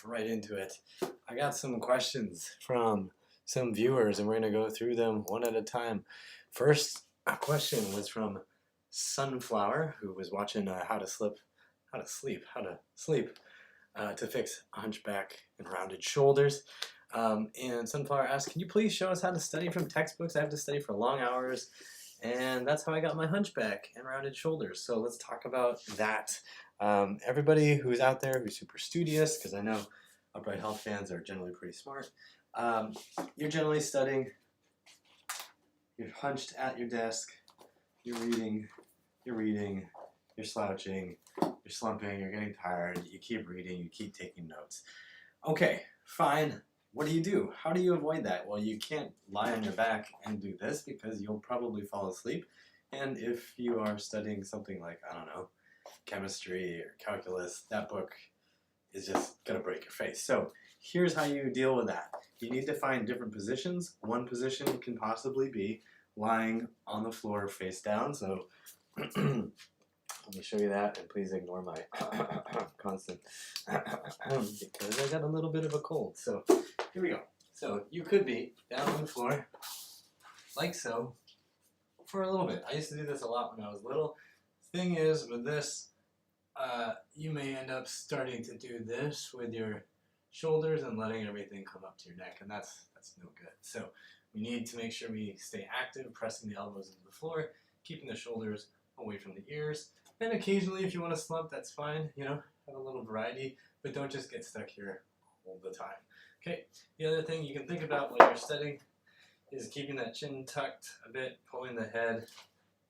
right into it. I got some questions from some viewers and we're going to go through them one at a time. First question was from Sunflower, who was watching how to sleep to fix hunchback and rounded shoulders. And Sunflower asked, can you please show us how to study from textbooks? I have to study for long hours, and that's how I got my hunchback and rounded shoulders. So let's talk about that. Everybody who's out there who's super studious, because I know Upright Health fans are generally pretty smart, you're generally studying, you're hunched at your desk, you're reading, you're slouching, you're slumping, you're getting tired, you keep reading, you keep taking notes. Okay, fine. What do? How do you avoid that? Well, you can't lie on your back and do this because you'll probably fall asleep. And if you are studying something like, I don't know, chemistry or calculus, that book is just going to break your face. So here's how you deal with that. You need to find different positions. One position can possibly be lying on the floor face down. So let me show you that, and please ignore my constant because I got a little bit of a cold. So here we go. So you could be down on the floor like so for a little bit. I used to do this a lot when I was little. Thing is, with this, you may end up starting to do this with your shoulders and letting everything come up to your neck, and that's no good. So we need to make sure we stay active, pressing the elbows into the floor, keeping the shoulders away from the ears. And occasionally, if you want to slump, that's fine. You know, have a little variety, but don't just get stuck here all the time. Okay. The other thing you can think about while you're studying is keeping that chin tucked a bit, pulling the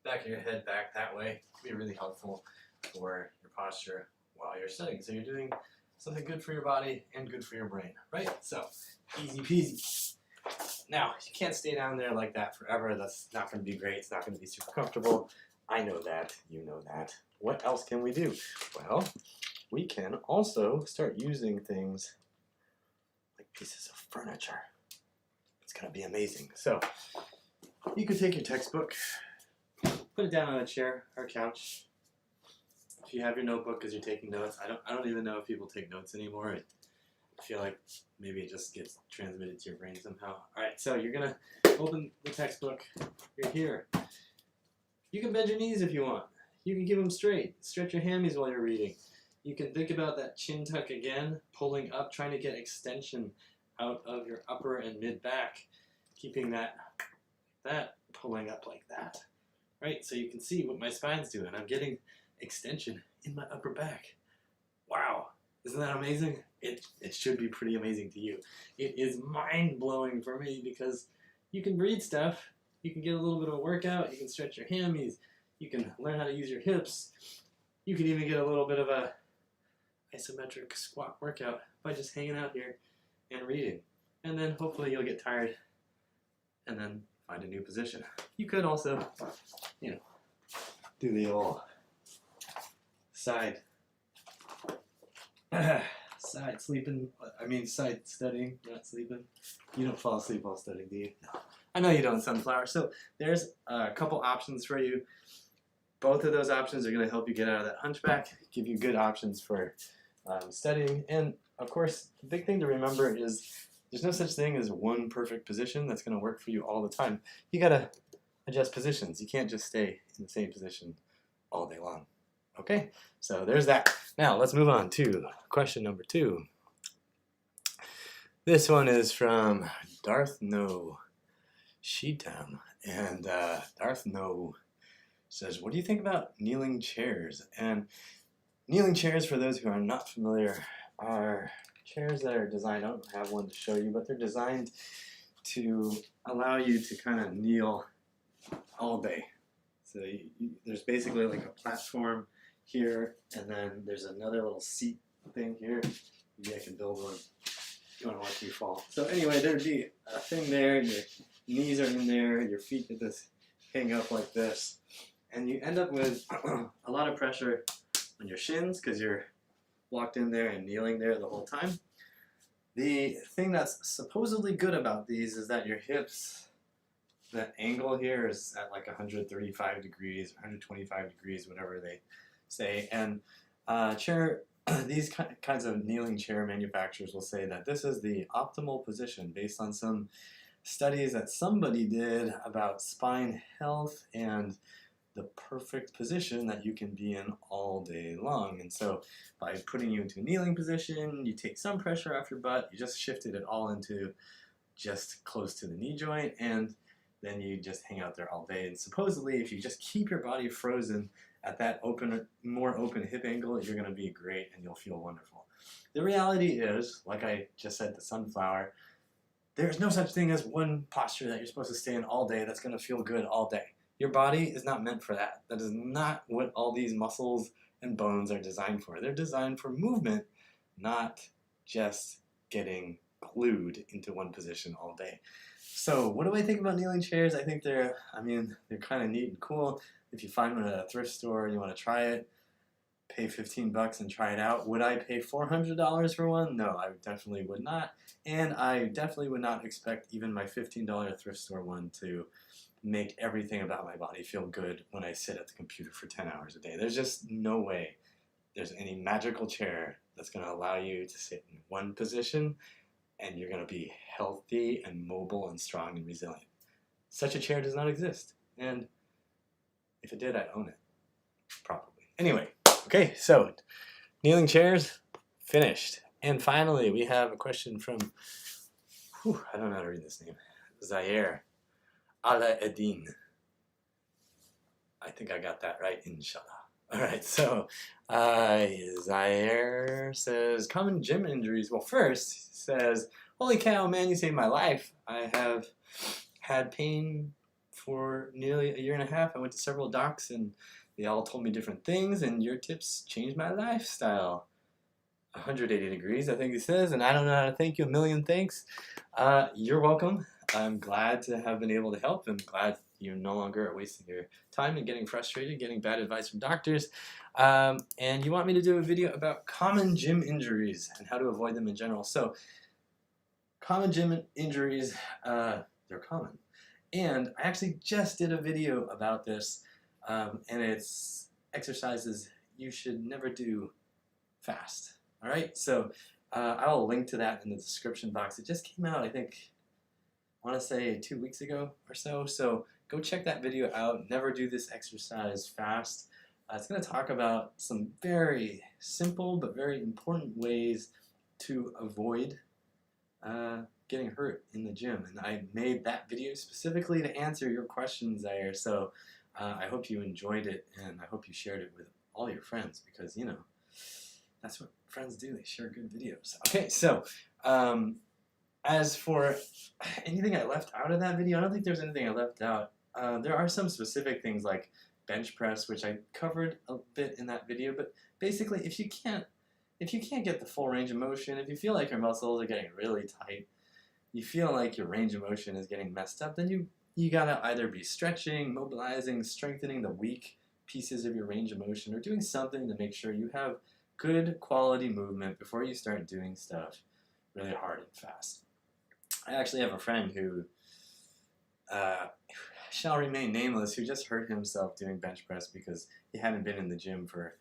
back of your head back that way. It'll be really helpful for your posture while you're studying. So you're doing something good for your body and good for your brain, right? So easy peasy. Now, you can't stay down there like that forever. That's not going to be great. It's not going to be super comfortable. I know that. You know that. What else can we do? Well, we can also start using things like pieces of furniture. It's going to be amazing. So you could take your textbook, put it down on a chair or a couch. If you have your notebook because you're taking notes, I don't even know if people take notes anymore. I feel like maybe it just gets transmitted to your brain somehow. All right, so you're gonna open the textbook. You're here. You can bend your knees if you want. You can keep them straight. Stretch your hammies while you're reading. You can think about that chin tuck again, pulling up, trying to get extension out of your upper and mid back, keeping that pulling up like that. Right, so you can see what my spine's doing. I'm getting extension in my upper back. Wow, isn't that amazing? It should be pretty amazing to you. It is mind-blowing for me because you can read stuff, you can get a little bit of a workout, you can stretch your hammies, you can learn how to use your hips, you can even get a little bit of a isometric squat workout by just hanging out here and reading. And then hopefully you'll get tired and then find a new position. You could also, you know, do the old side studying, not sleeping. You don't fall asleep while studying, do you? No. I know you don't, Sunflower. So there's a couple options for you. Both of those options are going to help you get out of that hunchback, give you good options for studying. And of course, the big thing to remember is there's no such thing as one perfect position that's going to work for you all the time. You got to adjust positions. You can't just stay in the same position all day long. Okay, so there's that. Now let's move on to question number 2. This one is from Darth No Sheetam, and Darth No says, what do you think about kneeling chairs? And kneeling chairs, for those who are not familiar, are chairs that are designed, I don't have one to show you, but they're designed to allow you to kind of kneel all day. So there's basically like a platform here, and then there's another little seat thing here. Maybe I can build one. You don't want to fall. So anyway, there'd be a thing there, your knees are in there, your feet get this hang up like this, and you end up with a lot of pressure on your shins because you're locked in there and kneeling there the whole time. The thing that's supposedly good about these is that your hips, that angle here is at like 135 degrees, 125 degrees, whatever they say, and chair these kinds of kneeling chair manufacturers will say that this is the optimal position based on some studies that somebody did about spine health and the perfect position that you can be in all day long. And so by putting you into a kneeling position, you take some pressure off your butt, you just shifted it all into just close to the knee joint, and then you just hang out there all day. And supposedly if you just keep your body frozen at that more open hip angle, you're going to be great and you'll feel wonderful. The reality is, like I just said to Sunflower, there's no such thing as one posture that you're supposed to stay in all day that's going to feel good all day. Your body is not meant for that. That is not what all these muscles and bones are designed for. They're designed for movement, not just getting glued into one position all day. So what do I think about kneeling chairs? I think they're kind of neat and cool. If you find one at a thrift store and you want to try it, pay $15 and try it out. Would I pay $400 for one? No, I definitely would not. And I definitely would not expect even my $15 thrift store one to make everything about my body feel good when I sit at the computer for 10 hours a day. There's just no way there's any magical chair that's going to allow you to sit in one position and you're going to be healthy and mobile and strong and resilient. Such a chair does not exist. And if it did, I'd own it. Probably. Anyway, okay, so kneeling chairs, finished. And finally, we have a question from, I don't know how to read this name, Zaire Ala-Eddin. I think I got that right, inshallah. All right, so Zaire says, common gym injuries. Well, first, he says, holy cow, man, you saved my life. I have had pain for nearly a year and a half. I went to several docs, and they all told me different things, and your tips changed my lifestyle. 180 degrees, I think he says, and I don't know how to thank you. A million thanks. You're welcome. I'm glad to have been able to help. I'm glad you no longer are wasting your time and getting frustrated, getting bad advice from doctors. And you want me to do a video about common gym injuries and how to avoid them in general. So, common gym injuries, they're common. And I actually just did a video about this, and it's exercises you should never do fast. All right, so I'll link to that in the description box. It just came out, I think, I want to say 2 weeks ago or so. So go check that video out. Never do this exercise fast. It's going to talk about some very simple but very important ways to avoid getting hurt in the gym. And I made that video specifically to answer your questions there. So I hope you enjoyed it, and I hope you shared it with all your friends, because, you know, that's what friends do. They share good videos. Okay, so as for anything I left out of that video, I don't think there's anything I left out. There are some specific things like bench press, which I covered a bit in that video, but basically if you can't get the full range of motion, if you feel like your muscles are getting really tight, you feel like your range of motion is getting messed up, then you gotta either be stretching, mobilizing, strengthening the weak pieces of your range of motion, or doing something to make sure you have good quality movement before you start doing stuff really hard and fast. I actually have a friend who shall remain nameless, who just hurt himself doing bench press because he hadn't been in the gym for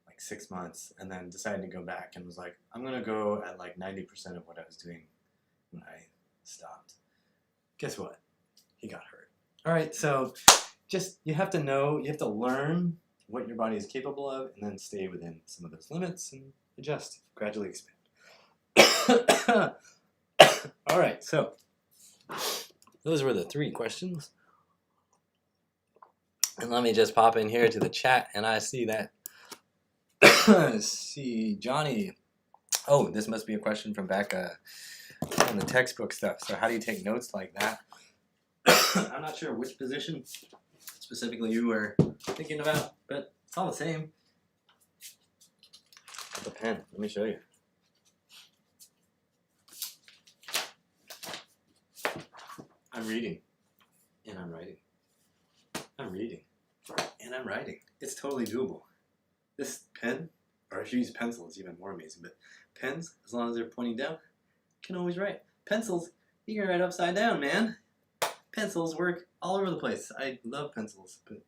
like 6 months, and then decided to go back and was like, I'm gonna go at like 90% of what I was doing when I stopped. Guess what? He got hurt. All right, so just, you have to know, you have to learn what your body is capable of, and then stay within some of those limits and adjust, gradually expand. All right, so those were the 3 questions. And let me just pop in here to the chat, and I see that. See, Johnny. Oh, this must be a question from back on the textbook stuff. So how do you take notes like that? I'm not sure which position specifically you were thinking about, but it's all the same. The pen, let me show you. I'm reading, and I'm writing. I'm reading, and I'm writing. It's totally doable. This pen, or if you use pencil, it's even more amazing, but pens, as long as they're pointing down, can always write. Pencils, you can write upside down, man. Pencils work all over the place. I love pencils, but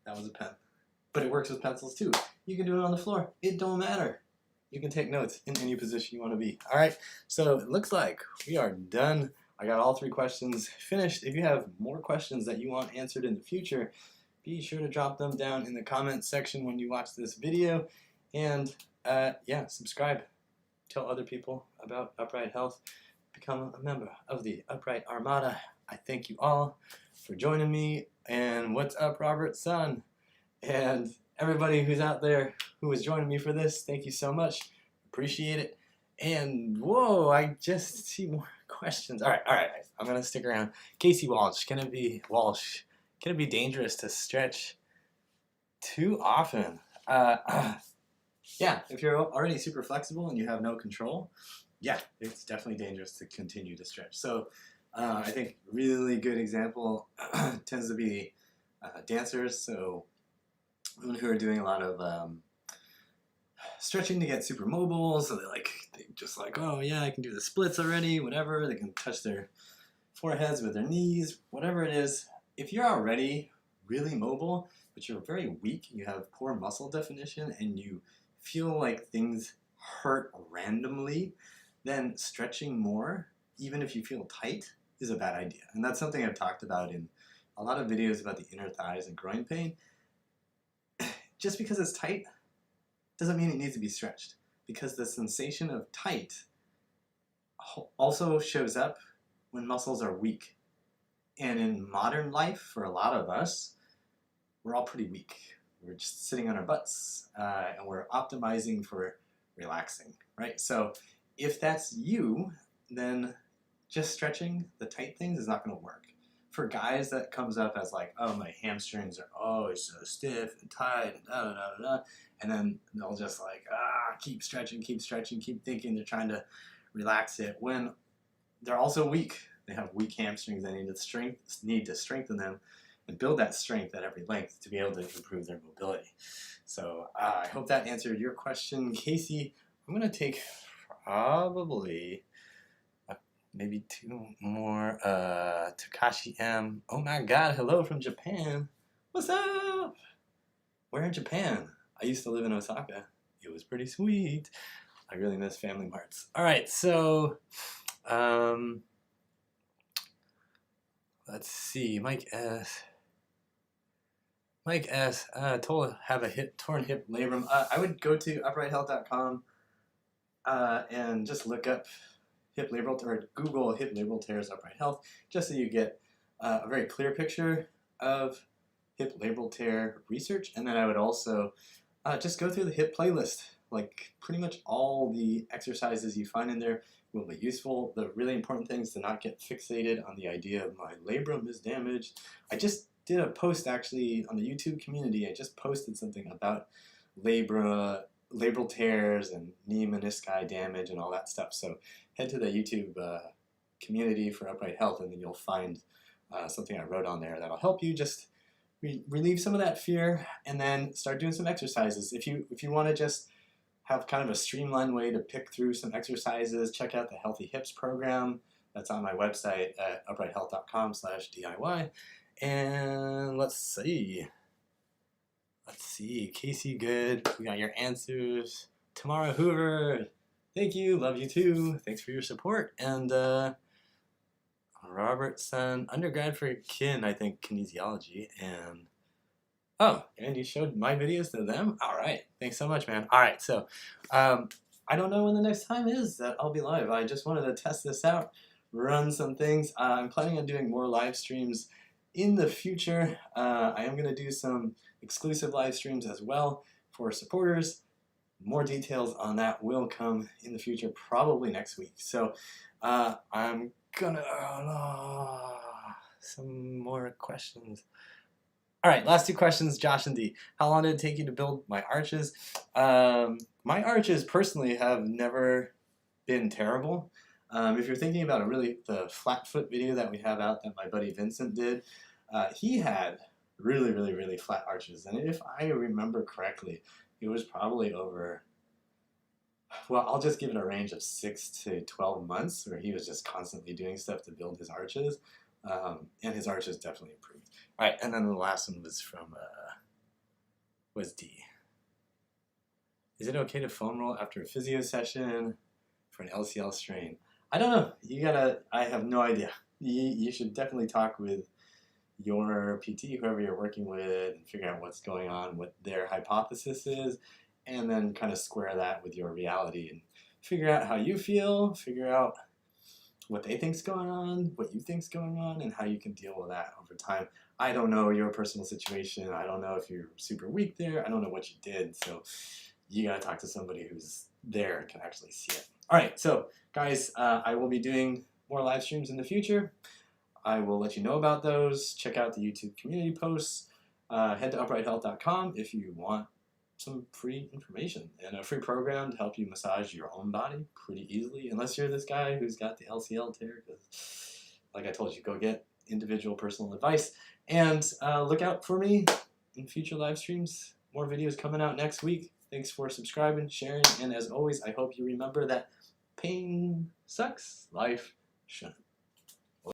that was a pen. But it works with pencils too. You can do it on the floor. It don't matter. you can take notes in any position you want to be. All right, so it looks like we are done. I got all 3 questions finished. If you have more questions that you want answered in the future, be sure to drop them down in the comments section when you watch this video. And yeah, subscribe. Tell other people about Upright Health. Become a member of the Upright Armada. I thank you all for joining me. And what's up, Robert's son? And everybody who's out there who is joining me for this, thank you so much. Appreciate it. And whoa, I just see more questions. All right. I'm gonna stick around. Casey Walsh, can it be dangerous to stretch too often? Yeah, if you're already super flexible and you have no control, yeah, it's definitely dangerous to continue to stretch. So I think really good example tends to be dancers. So women who are doing a lot of stretching to get super mobile. So they just like, oh yeah, I can do the splits already, whatever. They can touch their foreheads with their knees, whatever it is. If you're already really mobile, but you're very weak, you have poor muscle definition, and you feel like things hurt randomly, then stretching more, even if you feel tight, is a bad idea. And that's something I've talked about in a lot of videos about the inner thighs and groin pain. Just because it's tight doesn't mean it needs to be stretched, because the sensation of tight also shows up when muscles are weak. And in modern life, for a lot of us, we're all pretty weak. We're just sitting on our butts, and we're optimizing for relaxing, right? So if that's you, then just stretching the tight things is not going to work. For guys, that comes up as like, oh, my hamstrings are always so stiff and tight, and da da da da da. And then they'll just like, keep stretching, keep thinking they're trying to relax it, when they're also weak. They have weak hamstrings. They need to strengthen them and build that strength at every length to be able to improve their mobility. So I hope that answered your question, Casey. I'm going to take probably maybe 2 more. Takashi M. Oh my God, hello from Japan. What's up? Where in Japan? I used to live in Osaka. It was pretty sweet. I really miss Family Marts. All right, so let's see. Mike S. Have a torn hip labrum. I would go to uprighthealth.com and just look up hip labral, or Google hip labral tears upright health, just so you get a very clear picture of hip labral tear research. And then I would also just go through the hip playlist. Like pretty much all the exercises you find in there will be useful. The really important thing is to not get fixated on the idea of my labrum is damaged. I just did a post actually on the YouTube community. I just posted something about labral tears and knee menisci damage and all that stuff. So head to the YouTube community for Upright Health, and then you'll find something I wrote on there that'll help you just relieve some of that fear, and then start doing some exercises. If you want to just have kind of a streamlined way to pick through some exercises, check out the Healthy Hips program. That's on my website at uprighthealth.com/DIY. And let's see, Casey, good. We got your answers. Tamara Hoover, thank you, love you too. Thanks for your support. And Robertson, undergrad for kin, I think kinesiology. And oh, and you showed my videos to them? All right, thanks so much, man. All right, so I don't know when the next time is that I'll be live. I just wanted to test this out, run some things. I'm planning on doing more live streams in the future. I am going to do some exclusive live streams as well for supporters. More details on that will come in the future, probably next week. So I'm gonna some more questions. All right, last 2 questions, Josh and D. How long did it take you to build my arches? My arches personally have never been terrible. If you're thinking about the flat foot video that we have out that my buddy Vincent did, he had really flat arches. And if I remember correctly, it was probably over, well, I'll just give it a range of 6 to 12 months where he was just constantly doing stuff to build his arches. And his arches definitely improved. All right, and then the last one was from, was D. Is it okay to foam roll after a physio session for an LCL strain? I don't know. I have no idea. You should definitely talk with your PT, whoever you're working with, and figure out what's going on, what their hypothesis is, and then kind of square that with your reality and figure out how you feel, figure out what they think's going on, what you think's going on, and how you can deal with that over time. I don't know your personal situation. I don't know if you're super weak there. I don't know what you did. So you got to talk to somebody who's there and can actually see it. All right, so guys, I will be doing more live streams in the future. I will let you know about those. Check out the YouTube community posts. Head to uprighthealth.com if you want some free information and a free program to help you massage your own body pretty easily, unless you're this guy who's got the LCL tear, because like I told you, go get individual personal advice. And look out for me in future live streams. More videos coming out next week. Thanks for subscribing, sharing, and as always, I hope you remember that pain sucks, life shouldn't.